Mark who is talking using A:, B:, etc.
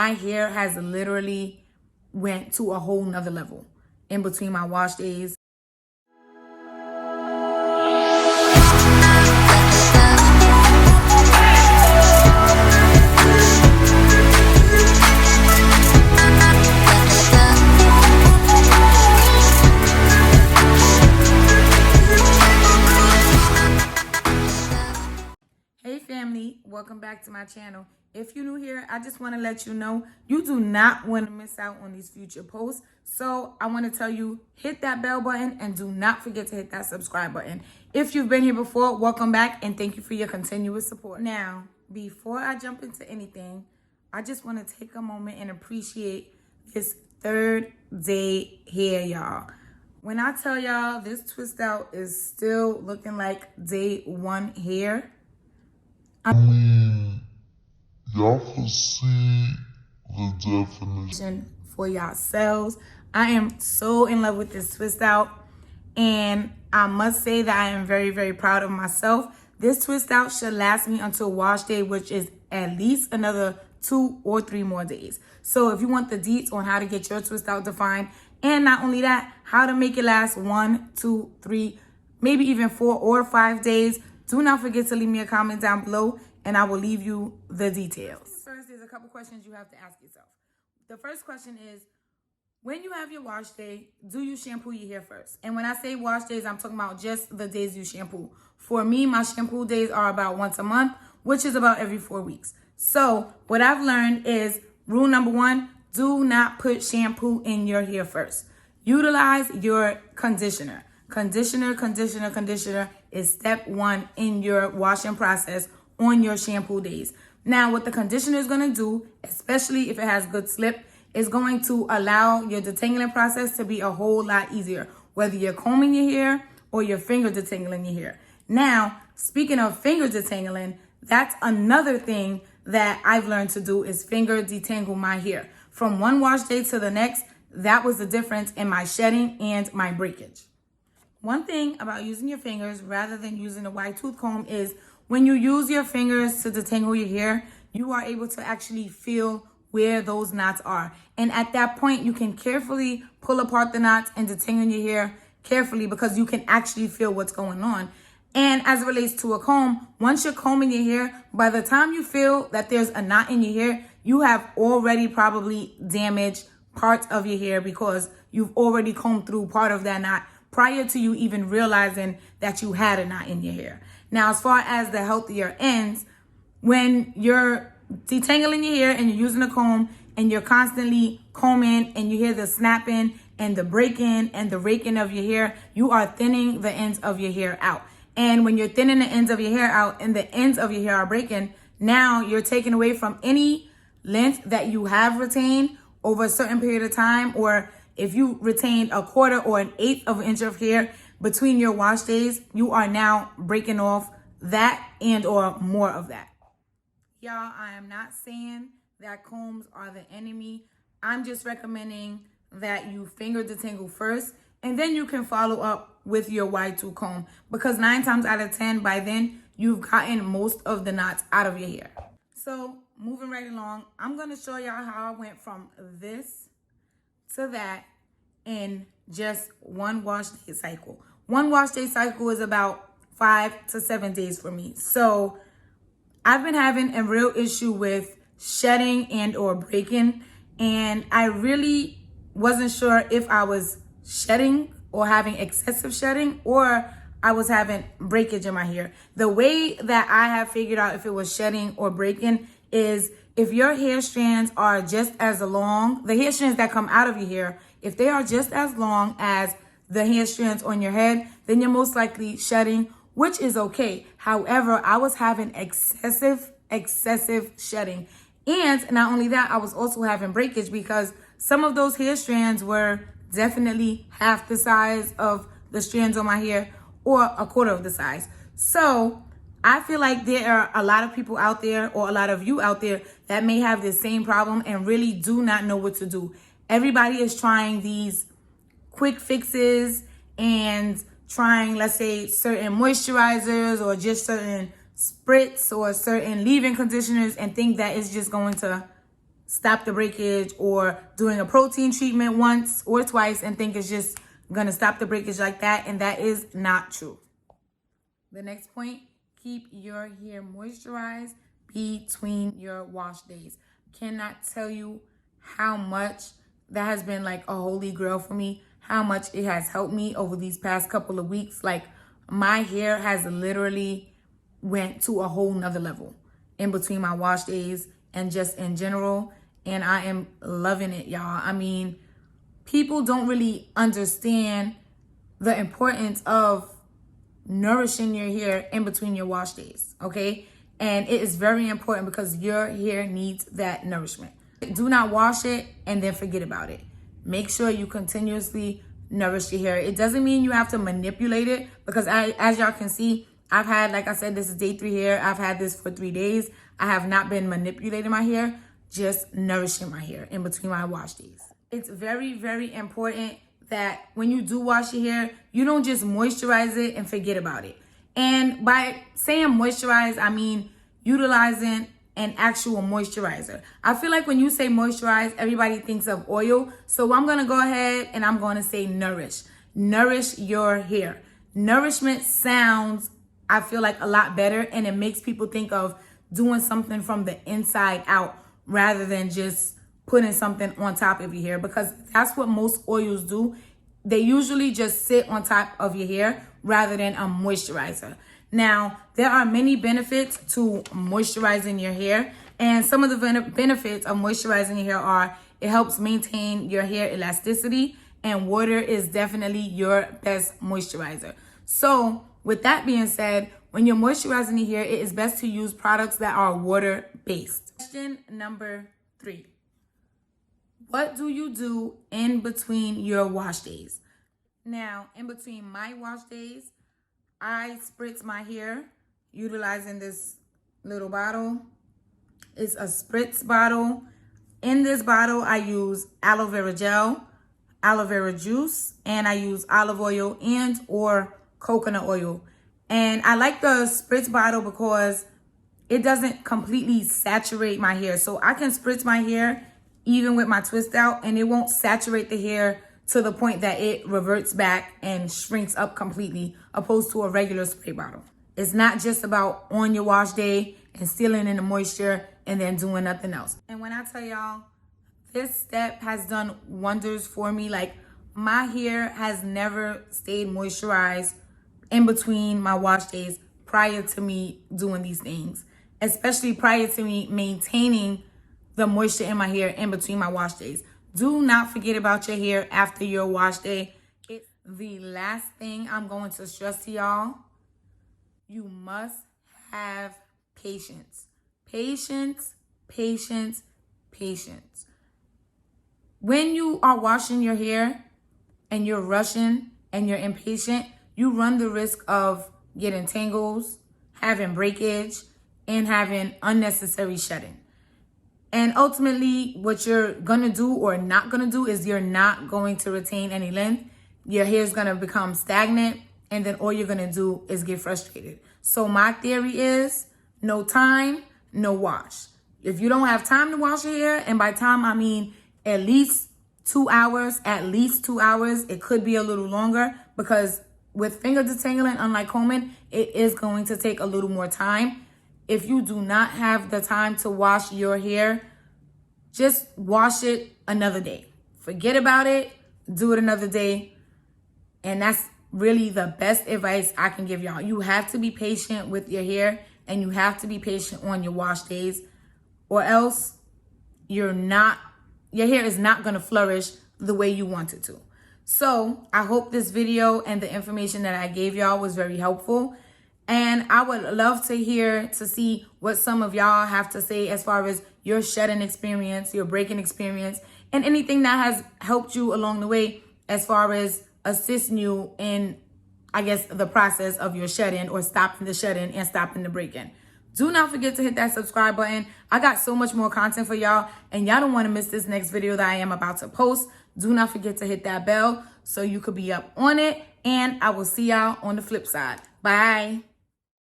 A: My hair has literally went to a whole nother level in between my wash days. Hey family, welcome back to my channel. If you're new here, I just want to let you know you do not want to miss out on these future posts. So I want to tell you, hit that bell button and do not forget to hit that subscribe button. If you've been here before, welcome back and thank you for your continuous support. Now, before I jump into anything, I just want to take a moment and appreciate this third day hair, y'all. When I tell y'all this twist out is still looking like day one hair,
B: y'all can see the definition
A: for yourselves. I am so in love with this twist out, and I must say that I am very, very proud of myself. This twist out should last me until wash day, which is at least another 2 or 3 more days. So if you want the deets on how to get your twist out defined, and not only that, how to make it last 1, 2, 3, maybe even 4 or 5 days, do not forget to leave me a comment down below and I will leave you the details. First, there's a couple questions you have to ask yourself. The first question is, when you have your wash day, do you shampoo your hair first? And when I say wash days, I'm talking about just the days you shampoo. For me, my shampoo days are about once a month, which is about every 4 weeks. So what I've learned is rule number 1, do not put shampoo in your hair first. Utilize your conditioner. Conditioner is step 1 in your washing process on your shampoo days. Now, what the conditioner is going to do, especially if it has good slip, is going to allow your detangling process to be a whole lot easier, whether you're combing your hair or your finger detangling your hair. Now, speaking of finger detangling, that's another thing that I've learned to do is finger detangle my hair. From one wash day to the next, that was the difference in my shedding and my breakage. One thing about using your fingers rather than using a wide tooth comb is when you use your fingers to detangle your hair, you are able to actually feel where those knots are. And at that point, you can carefully pull apart the knots and detangle your hair carefully because you can actually feel what's going on. And as it relates to a comb, once you're combing your hair, by the time you feel that there's a knot in your hair, you have already probably damaged parts of your hair because you've already combed through part of that knot prior to you even realizing that you had a knot in your hair. Now, as far as the healthier ends, when you're detangling your hair and you're using a comb and you're constantly combing and you hear the snapping and the breaking and the raking of your hair, you are thinning the ends of your hair out. And when you're thinning the ends of your hair out and the ends of your hair are breaking, now you're taking away from any length that you have retained over a certain period of time, or if you retained a 1/4 or an 1/8 of an inch of hair between your wash days, you are now breaking off that and or more of that. Y'all, I am not saying that combs are the enemy. I'm just recommending that you finger detangle first, and then you can follow up with your wide tooth comb, because 9 times out of 10, by then, you've gotten most of the knots out of your hair. So moving right along, I'm going to show y'all how I went from this to that in just one wash day cycle. One wash day cycle is about 5 to 7 days for me. So I've been having a real issue with shedding and or breaking, and I really wasn't sure if I was shedding or having excessive shedding or I was having breakage in my hair. The way that I have figured out if it was shedding or breaking is if your hair strands are just as long, the hair strands that come out of your hair, if they are just as long as the hair strands on your head, then you're most likely shedding, which is okay. However, I was having excessive shedding. And not only that, I was also having breakage because some of those hair strands were definitely half the size of the strands on my hair or a 1/4 of the size. So I feel like there are a lot of people out there, or a lot of you out there, that may have the same problem and really do not know what to do. Everybody is trying these quick fixes and trying, let's say, certain moisturizers or just certain Spritz or certain leave-in conditioners and think that it's just going to stop the breakage, or doing a protein treatment once or twice and think it's just gonna stop the breakage like that, and that is not true. The next point, keep your hair moisturized between your wash days. Cannot tell you how much that has been like a holy grail for me, how much it has helped me over these past couple of weeks. Like, my hair has literally went to a whole nother level in between my wash days and just in general, and I am loving it, y'all. I mean, people don't really understand the importance of nourishing your hair in between your wash days, okay? And it is very important because your hair needs that nourishment. Do not wash it and then forget about it. Make sure you continuously nourish your hair. It doesn't mean you have to manipulate it, because as y'all can see, I've had, like I said, this is day 3 hair. I've had this for 3 days. I have not been manipulating my hair, just nourishing my hair in between my wash days. It's very, very important that when you do wash your hair, you don't just moisturize it and forget about it. And by saying moisturize, I mean utilizing an actual moisturizer. I feel like when you say moisturize, everybody thinks of oil. So I'm gonna go ahead and I'm gonna say nourish. Nourish your hair. Nourishment sounds, I feel like, a lot better, and it makes people think of doing something from the inside out rather than just putting something on top of your hair, because that's what most oils do. They usually just sit on top of your hair rather than a moisturizer. Now, there are many benefits to moisturizing your hair, and some of the benefits of moisturizing your hair are it helps maintain your hair elasticity, and water is definitely your best moisturizer. So with that being said, when you're moisturizing your hair, it is best to use products that are water-based. Question number 3. What do you do in between your wash days? Now, in between my wash days, I spritz my hair utilizing this little bottle. It's a Spritz bottle. In this bottle, I use aloe vera gel, aloe vera juice, and I use olive oil and or coconut oil. And I like the Spritz bottle because it doesn't completely saturate my hair. So I can spritz my hair even with my twist out, and it won't saturate the hair to the point that it reverts back and shrinks up completely, opposed to a regular spray bottle. It's not just about on your wash day and sealing in the moisture and then doing nothing else. And when I tell y'all, this step has done wonders for me. Like, my hair has never stayed moisturized in between my wash days prior to me doing these things, especially prior to me maintaining the moisture in my hair in between my wash days. Do not forget about your hair after your wash day. It's the last thing I'm going to stress to y'all. You must have patience. Patience, patience, patience. When you are washing your hair and you're rushing and you're impatient, you run the risk of getting tangles, having breakage, and having unnecessary shedding. And ultimately, what you're gonna do or not gonna do is you're not going to retain any length. Your hair is gonna become stagnant, and then all you're gonna do is get frustrated. So my theory is no time, no wash. If you don't have time to wash your hair, and by time I mean at least 2 hours, it could be a little longer, because with finger detangling, unlike combing, it is going to take a little more time. If you do not have the time to wash your hair, just wash it another day. Forget about it, do it another day. And that's really the best advice I can give y'all. You have to be patient with your hair, and you have to be patient on your wash days, or else your hair is not gonna flourish the way you want it to. So I hope this video and the information that I gave y'all was very helpful. And I would love to see what some of y'all have to say as far as your shedding experience, your breaking experience, and anything that has helped you along the way as far as assisting you in, I guess, the process of your shedding, or stopping the shedding and stopping the breaking. Do not forget to hit that subscribe button. I got so much more content for y'all, and y'all don't want to miss this next video that I am about to post. Do not forget to hit that bell so you could be up on it, and I will see y'all on the flip side. Bye.